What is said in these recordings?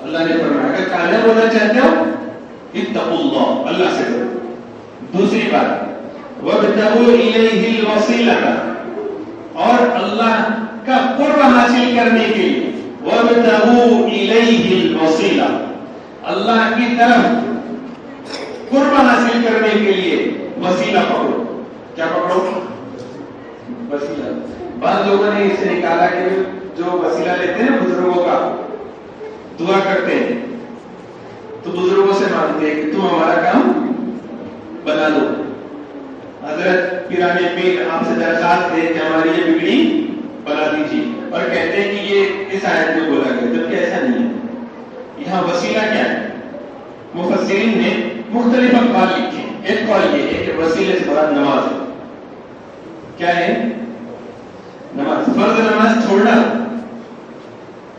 اللہ نے فرمایا اگر کامیاب ہونا چاہتے ہو اتقوا اللہ، اللہ سے ڈرو. دوسری بات وابتغوا الیہ الوسیلہ، اور اللہ کا قرب حاصل کرنے کے لیے وابتغوا الیہ الوسیلہ، اللہ کی طرف قرب حاصل کرنے کے لیے وسیلہ پکڑو. کیا پکڑو؟ وسیلہ. بعض لوگوں نے اس سے نکالا کہ جو وسیلہ لیتے ہیں بزرگوں کا، دعا کرتے ہیں تو بزرگوں سے مانگتے ہیں کہ تم ہمارا کام بنا دو. حضرت پیرانے پیر آپ سے درخواست ہے کہ ہماری یہ بگڑی بنا دیجیے، اور کہتے ہیں کہ یہ اس آیت میں بولا گیا، جبکہ ایسا نہیں ہے. یہاں وسیلہ کیا ہے؟ مفسرین نے مختلف اقوال لکھے. ایک قول یہ ہے کہ وسیلے سے مراد نماز ہے. کیا ہے؟ نماز. فرض نماز چھوڑنا،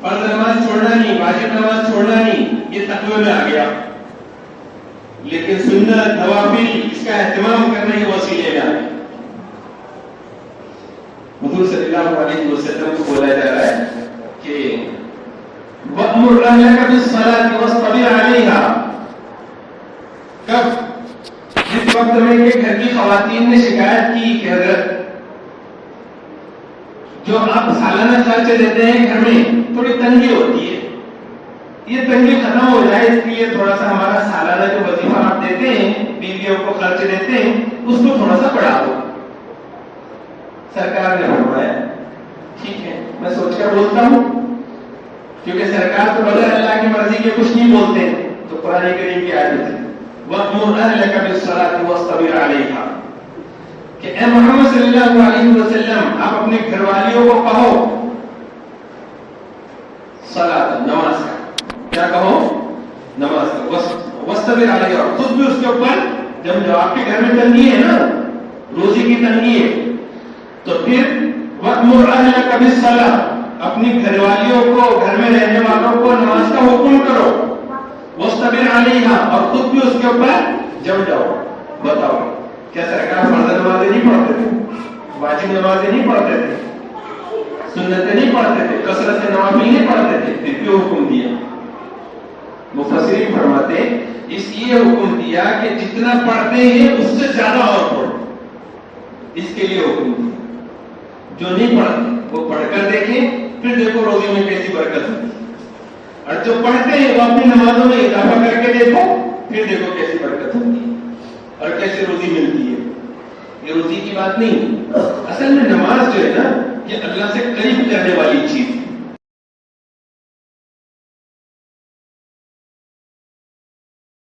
فرض نماز چھوڑنا نہیں، واجب نماز چھوڑنا نہیں، یہ تقوی میں آ گیا. لیکن سنت نوافل اس کا اہتمام کرنا یہ وسیلے میں آ گیا. حضور صلی اللہ علیہ وسلم کو بولا جا رہا ہے کہ وَأْمُرْ أَهْلَكَ بِالصَّلَاةِ وَاصْطَبِرْ عَلَيْهَا. کب؟ جس وقت میں کہ گھر کی خواتین نے شکایت کی کہ حضرت جو آپ سالانہ خرچے دیتے ہیں گھر میں تھوڑی تنگی ہوتی ہے، یہ تنگی ختم ہو جائے اس لیے تھوڑا سا ہمارا سالانہ جو وظیفہ آپ دیتے ہیں بیویوں کو خرچ دیتے ہیں اس کو تھوڑا سا بڑھا دو. سرکار نے فرمایا ٹھیک ہے، میں سوچ کر بولتا ہوں، کیونکہ سرکار تو بغیر اللہ کی مرضی کے کچھ نہیں بولتے. تو قرآن کریم کی آیت ہے وَأْمُرْ أَهْلَكَ بِالصَّلَاةِ وَاصْطَبِرْ عَلَيْهَا، کہ اے محمد صلی اللہ علیہ وسلم آپ اپنے گھر والیوں کو کہو صلاۃ، نماز کا. کیا کہو؟ نماز کا. وَاصْطَبِرْ عَلَيْهَا، اور خود بھی اس کے اوپر جب آپ کے گھر میں تنگی ہے نا، روزی کی تنگی ہے، تو پھر وَأْمُرْ أَهْلَكَ بِالصَّلَاةِ، اپنی گھر والیوں کو، گھر میں رہنے والوں کو نماز کا حکم کرو. وَاصْطَبِرْ عَلَيْهَا، اور خود بھی اس کے اوپر جم جاؤ. بتاؤ کیا سرکار فرض نمازیں نہیں پڑھتے تھے؟ واجب نمازیں نہیں پڑھتے تھے؟ سنتیں نہیں پڑھتے تھے؟ کثرت سے نوافل نہیں پڑھتے تھے؟ پھر کیوں حکم دیا؟ مفسرین فرماتے اس لیے حکم دیا کہ جتنا پڑھتے ہیں اس سے زیادہ اور پڑھو، اس کے لیے حکم دیا. جو نہیں پڑھتے وہ پڑھ کر دیکھیں، پھر دیکھو روزی میں کیسی برکت ہوتی ہے. اور جو پڑھتے ہیں وہ اپنی نمازوں میں اضافہ کر کے دیکھو، پھر دیکھو کیسی برکت ہوتی ہے اور کیسی روزی ملتی ہے. یہ روزی کی بات نہیں، اصل میں نماز جو ہے نا یہ اللہ سے قریب کرنے والی چیز ہے.